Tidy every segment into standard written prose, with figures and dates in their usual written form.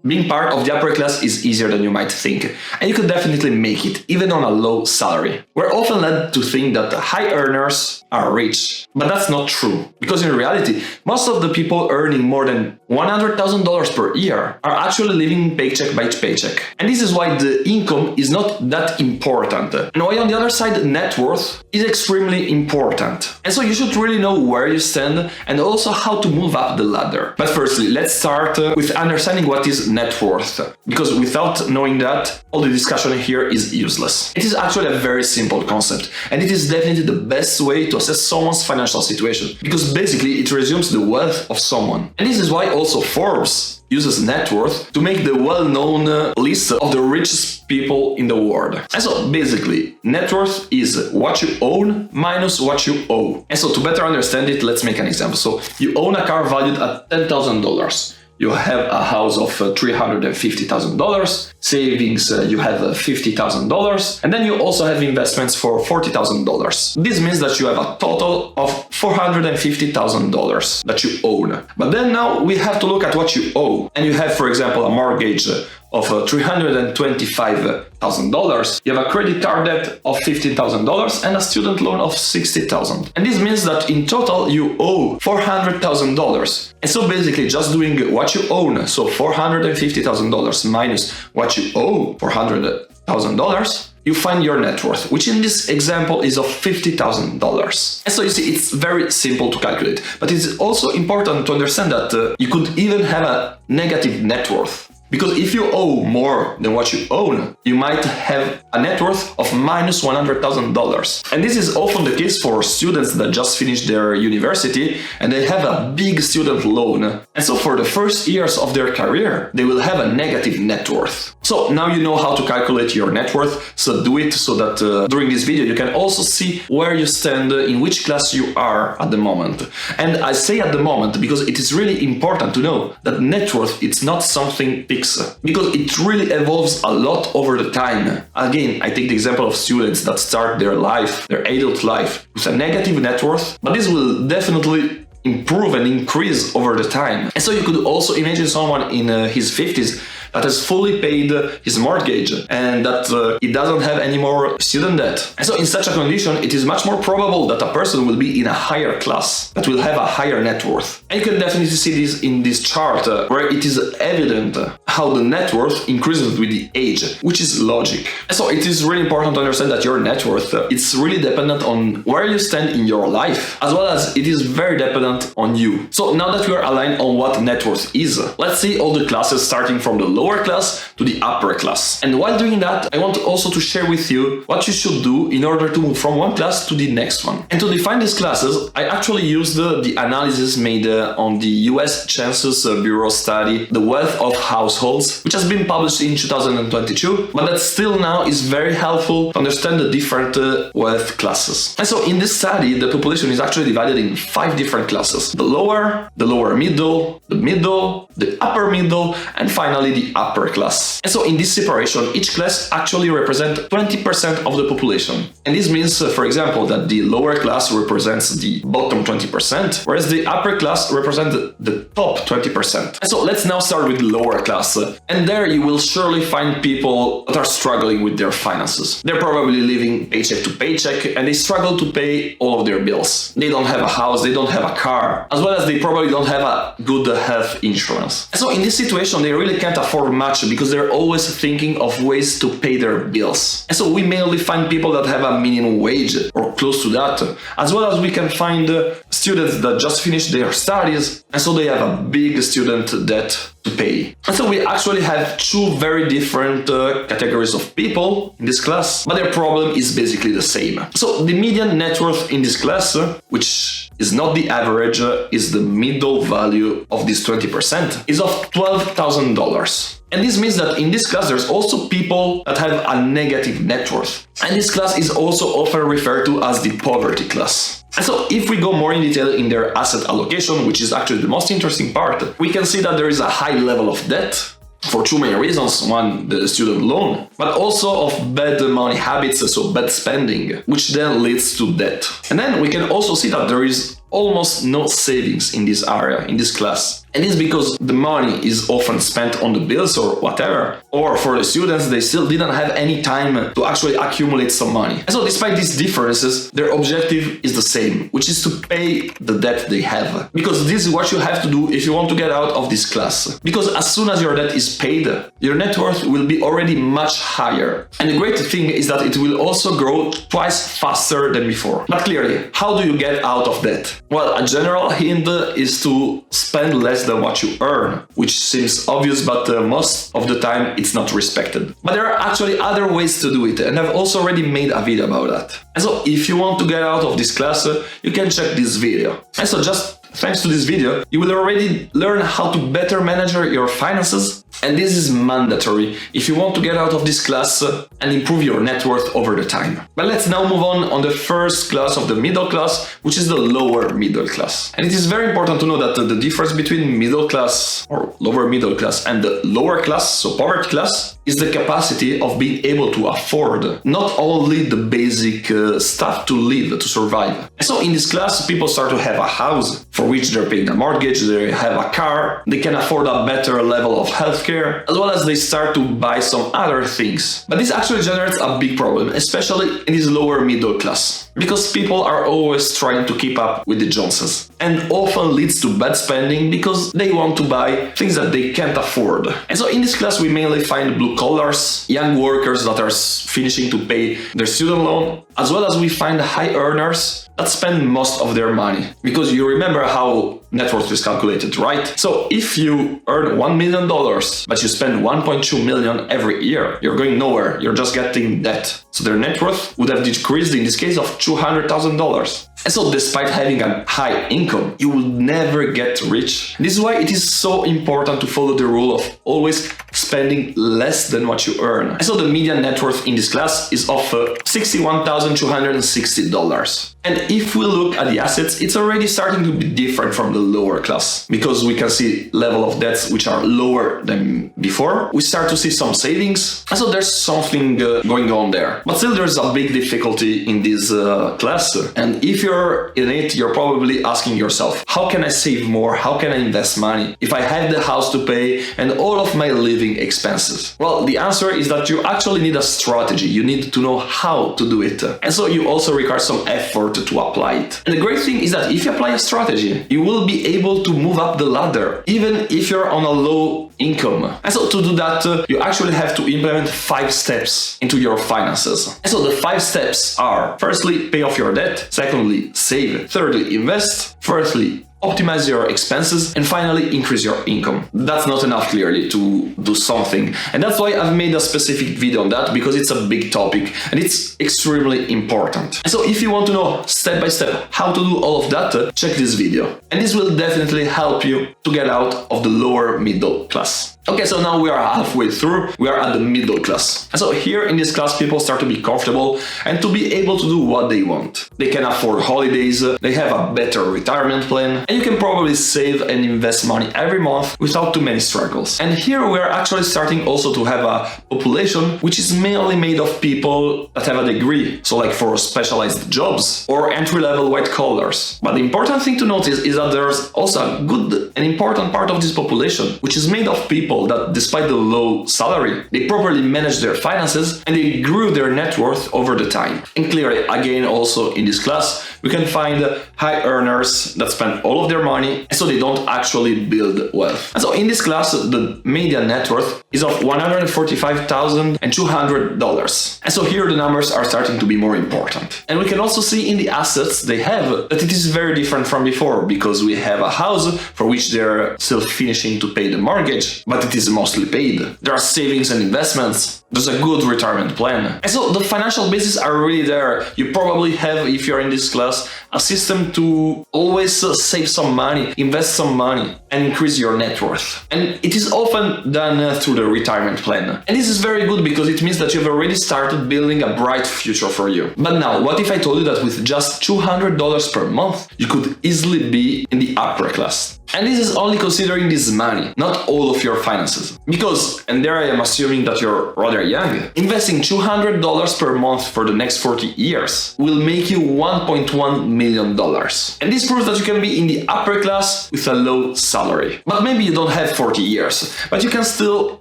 Being part of the upper class is easier than you might think, and you could definitely make it, even on a low salary. We're often led to think that high earners are rich, but that's not true, because in reality, most of the people earning more than $100,000 per year are actually living paycheck by paycheck. And this is why the income is not that important, and why on the other side, net worth is extremely important. And so you should really know where you stand and also how to move up the ladder. But firstly, let's start with understanding what is net worth, because without knowing that, all the discussion here is useless. It is actually a very simple concept, and it is definitely the best way to assess someone's financial situation, because basically it resumes the wealth of someone. And this is why also Forbes uses net worth to make the well-known list of the richest people in the world. And so basically, net worth is what you own minus what you owe. And so to better understand it, let's make an example. So you own a car valued at $10,000. You have a house of $350,000, savings, you have $50,000, and then you also have investments for $40,000. This means that you have a total of $450,000 that you own. But then now we have to look at what you owe. And you have, for example, a mortgage of $325,000, you have a credit card debt of $15,000 and a student loan of $60,000. And this means that in total you owe $400,000. And so basically just doing what you own, so $450,000 minus what you owe, $400,000, you find your net worth, which in this example is of $50,000. And so you see, it's very simple to calculate, but it's also important to understand that you could even have a negative net worth. Because if you owe more than what you own, you might have a net worth of minus $100,000. And this is often the case for students that just finished their university and they have a big student loan. And so for the first years of their career, they will have a negative net worth. So now you know how to calculate your net worth, so do it so that during this video you can also see where you stand, in which class you are at the moment. And I say at the moment because it is really important to know that net worth, it's not something fixed, because it really evolves a lot over the time. Again, I take the example of students that start their life, their adult life, with a negative net worth, but this will definitely improve and increase over the time. And so you could also imagine someone in his 50s that has fully paid his mortgage and that he doesn't have any more student debt. And so in such a condition, it is much more probable that a person will be in a higher class, that will have a higher net worth. And you can definitely see this in this chart where it is evident how the net worth increases with the age, which is logic. And so it is really important to understand that your net worth, it's really dependent on where you stand in your life, as well as it is very dependent on you. So now that we are aligned on what net worth is, let's see all the classes starting from the lower class to the upper class. And while doing that, I want also to share with you what you should do in order to move from one class to the next one. And to define these classes, I actually used the analysis made on the US Census Bureau study, The Wealth of Households, which has been published in 2022, but that still now is very helpful to understand the different wealth classes. And so in this study, the population is actually divided in 5 different classes: the lower middle, the upper middle, and finally the upper class. And so in this separation, each class actually represents 20% of the population. And this means, for example, that the lower class represents the bottom 20%, whereas the upper class represents the top 20%. And so let's now start with the lower class. And there you will surely find people that are struggling with their finances. They're probably living paycheck to paycheck and they struggle to pay all of their bills. They don't have a house, they don't have a car, as well as they probably don't have a good health insurance. And so in this situation, they really can't afford much because they're always thinking of ways to pay their bills. And so we mainly find people that have a minimum wage or close to that, as well as we can find students that just finished their studies and so they have a big student debt to pay. And so we actually have 2 very different categories of people in this class, but their problem is basically the same. So the median net worth in this class, which is not the average, is the middle value of this 20%, is of $12,000. And this means that in this class, there's also people that have a negative net worth. And this class is also often referred to as the poverty class. And so if we go more in detail in their asset allocation, which is actually the most interesting part, we can see that there is a high level of debt for 2 main reasons. One, the student loan, but also of bad money habits, so bad spending, which then leads to debt. And then we can also see that there is almost no savings in this area, in this class. And it's because the money is often spent on the bills or whatever, or for the students, they still didn't have any time to actually accumulate some money. And so despite these differences, their objective is the same, which is to pay the debt they have. Because this is what you have to do if you want to get out of this class. Because as soon as your debt is paid, your net worth will be already much higher. And the great thing is that it will also grow twice faster than before. But clearly, how do you get out of debt? Well, a general hint is to spend less than what you earn, which seems obvious, but most of the time it's not respected. But there are actually other ways to do it, and I've also already made a video about that. And so if you want to get out of this class, you can check this video. And so just thanks to this video, you will already learn how to better manage your finances, and this is mandatory if you want to get out of this class and improve your net worth over the time. But let's now move on the first class of the middle class, which is the lower middle class. And it is very important to know that the difference between middle class or lower middle class and the lower class, so poverty class, is the capacity of being able to afford not only the basic stuff to live, to survive. And so in this class, people start to have a house for which they're paying a mortgage, they have a car, they can afford a better level of healthcare, as well as they start to buy some other things. But this actually generates a big problem, especially in this lower middle class, because people are always trying to keep up with the Joneses, and often leads to bad spending because they want to buy things that they can't afford. And so in this class we mainly find blue collars, young workers that are finishing to pay their student loan, as well as we find high earners that spend most of their money. Because you remember how net worth is calculated, right? So if you earn $1 million, but you spend 1.2 million every year, you're going nowhere, you're just getting debt. So their net worth would have decreased in this case of $200,000. And so despite having a high income, you will never get rich. This is why it is so important to follow the rule of always spending less than what you earn. And so the median net worth in this class is of $61,260. And if we look at the assets, it's already starting to be different from the lower class, because we can see level of debts which are lower than before. We start to see some savings, and so there's something going on there. But still there's a big difficulty in this class. And if you're in it, you're probably asking yourself, how can I save more? How can I invest money if I have the house to pay and all of my living expenses? Well, the answer is that you actually need a strategy. You need to know how to do it. And so you also require some effort to apply it. And the great thing is that if you apply a strategy, you will be able to move up the ladder, even if you're on a low income. And so to do that, you actually have to implement 5 steps into your finances. And so the 5 steps are: firstly, pay off your debt; secondly, save; thirdly, invest; fourthly, optimize your expenses; and finally, increase your income. That's not enough, clearly, to do something. And that's why I've made a specific video on that, because it's a big topic and it's extremely important. And so if you want to know step by step how to do all of that, check this video. And this will definitely help you to get out of the lower middle class. Okay, so now we are halfway through, we are at the middle class. And so here in this class, people start to be comfortable and to be able to do what they want. They can afford holidays, they have a better retirement plan, and you can probably save and invest money every month without too many struggles. And here we are actually starting also to have a population which is mainly made of people that have a degree, so like for specialized jobs or entry-level white collars. But the important thing to notice is that there's also a good and important part of this population which is made of people that, despite the low salary, they properly manage their finances and they grew their net worth over the time. And clearly, again, also in this class, we can find high earners that spend all of their money, and so they don't actually build wealth. And so in this class, the median net worth is of $145,200. And so here the numbers are starting to be more important. And we can also see in the assets they have that it is very different from before, because we have a house for which they're still finishing to pay the mortgage, but it is mostly paid. There are savings and investments. There's a good retirement plan. And so the financial bases are really there. You probably have, if you're in this class, a system to always save some money, invest some money, and increase your net worth. And it is often done through the retirement plan. And this is very good because it means that you've already started building a bright future for you. But now, what if I told you that with just $200 per month, you could easily be in the upper class? And this is only considering this money, not all of your finances. Because, and there I am assuming that you're rather young, investing $200 per month for the next 40 years will make you $1.1 million. And this proves that you can be in the upper class with a low salary. But maybe you don't have 40 years, but you can still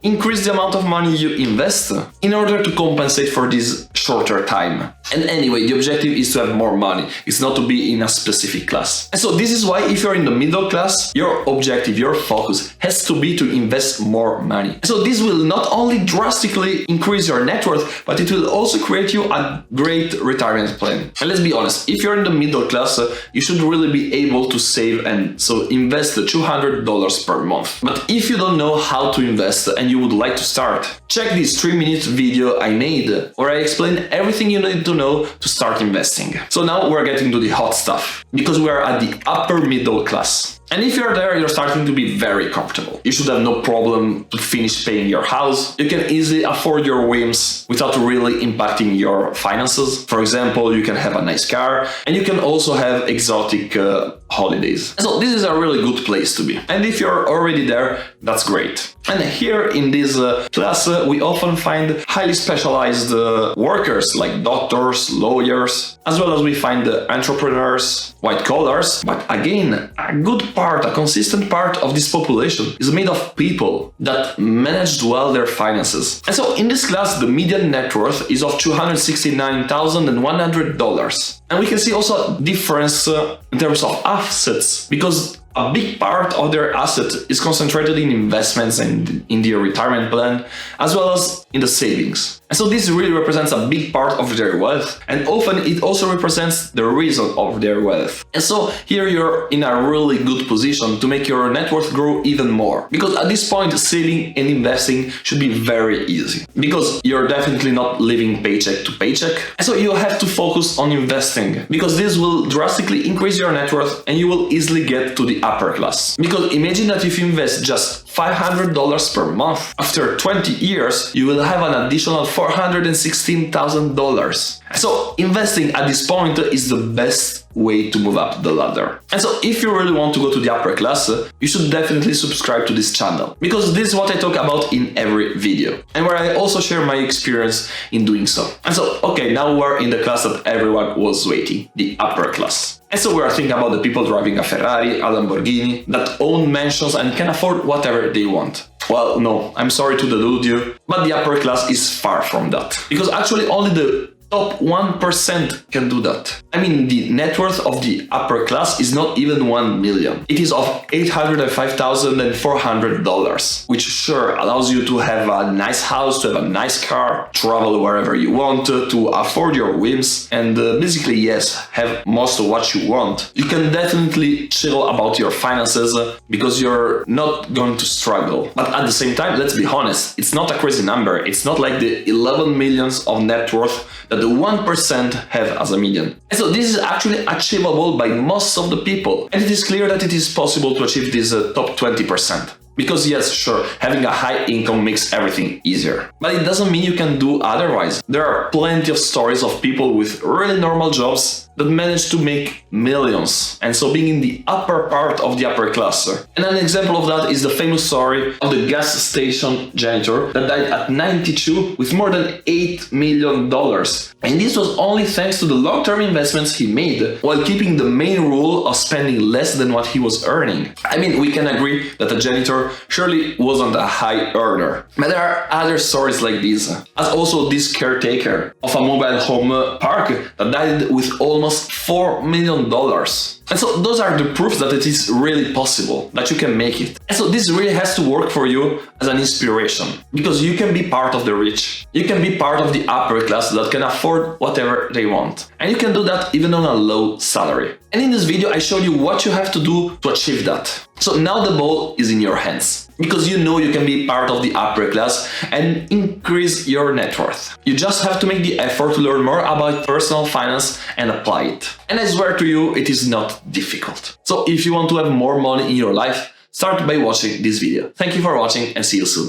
increase the amount of money you invest in order to compensate for this shorter time. And anyway, the objective is to have more money. It's not to be in a specific class. And so this is why if you're in the middle class, your objective, your focus has to be to invest more money. And so this will not only drastically increase your net worth, but it will also create you a great retirement plan. And let's be honest, if you're in the middle class, you should really be able to save and so invest the $200 per month. But if you don't know how to invest and you would like to start, check this 3-minute video I made where I explain everything you need to know to start investing. So now we're getting to the hot stuff, because we are at the upper middle class. And if you're there, you're starting to be very comfortable. You should have no problem to finish paying your house. You can easily afford your whims without really impacting your finances. For example, you can have a nice car and you can also have exotic holidays. So this is a really good place to be. And if you're already there, that's great. And here in this class, we often find highly specialized workers like doctors, lawyers, as well as we find entrepreneurs, white collars. But again, a good part, a consistent part of this population is made of people that managed well their finances. And so in this class, the median net worth is of $269,100. And we can see also a difference in terms of assets, because a big part of their asset is concentrated in investments and in their retirement plan, as well as in the savings. And so this really represents a big part of their wealth, and often it also represents the reason of their wealth. And so here you're in a really good position to make your net worth grow even more. Because at this point, saving and investing should be very easy. Because you're definitely not living paycheck to paycheck. And so you have to focus on investing, because this will drastically increase your net worth and you will easily get to the upper class. Because imagine that if you invest just $500 per month, after 20 years, you will have an additional $416,000. So investing at this point is the best way to move up the ladder. And so if you really want to go to the upper class, you should definitely subscribe to this channel, because this is what I talk about in every video, and where I also share my experience in doing so. And so, okay, now we're in the class that everyone was waiting, the upper class. And so we are thinking about the people driving a Ferrari, a Lamborghini, that own mansions and can afford whatever they want. Well, no, I'm sorry to delude you, but the upper class is far from that. Because actually only the top 1% can do that. I mean, the net worth of the upper class is not even 1 million. It is of $805,400, which sure allows you to have a nice house, to have a nice car, travel wherever you want, to afford your whims, and basically, yes, have most of what you want. You can definitely chill about your finances because you're not going to struggle. But at the same time, let's be honest, it's not a crazy number. It's not like the 11 millions of net worth that the 1% have as a median. And so this is actually achievable by most of the people. And it is clear that it is possible to achieve this top 20%. Because yes, sure, having a high income makes everything easier. But it doesn't mean you can do otherwise. There are plenty of stories of people with really normal jobs that manage to make millions, and so being in the upper part of the upper class. And an example of that is the famous story of the gas station janitor that died at 92 with more than $8 million. And this was only thanks to the long-term investments he made, while keeping the main rule of spending less than what he was earning. I mean, we can agree that a janitor surely wasn't a high earner. But there are other stories like this, as also this caretaker of a mobile home park that died with almost $4 million. And so those are the proofs that it is really possible, that you can make it. And so this really has to work for you as an inspiration, because you can be part of the rich. You can be part of the upper class that can afford whatever they want. And you can do that even on a low salary. And in this video, I showed you what you have to do to achieve that. So now the ball is in your hands, because you know you can be part of the upper class and increase your net worth. You just have to make the effort to learn more about personal finance and apply it. And I swear to you, it is not difficult. So if you want to have more money in your life, start by watching this video. Thank you for watching and see you soon.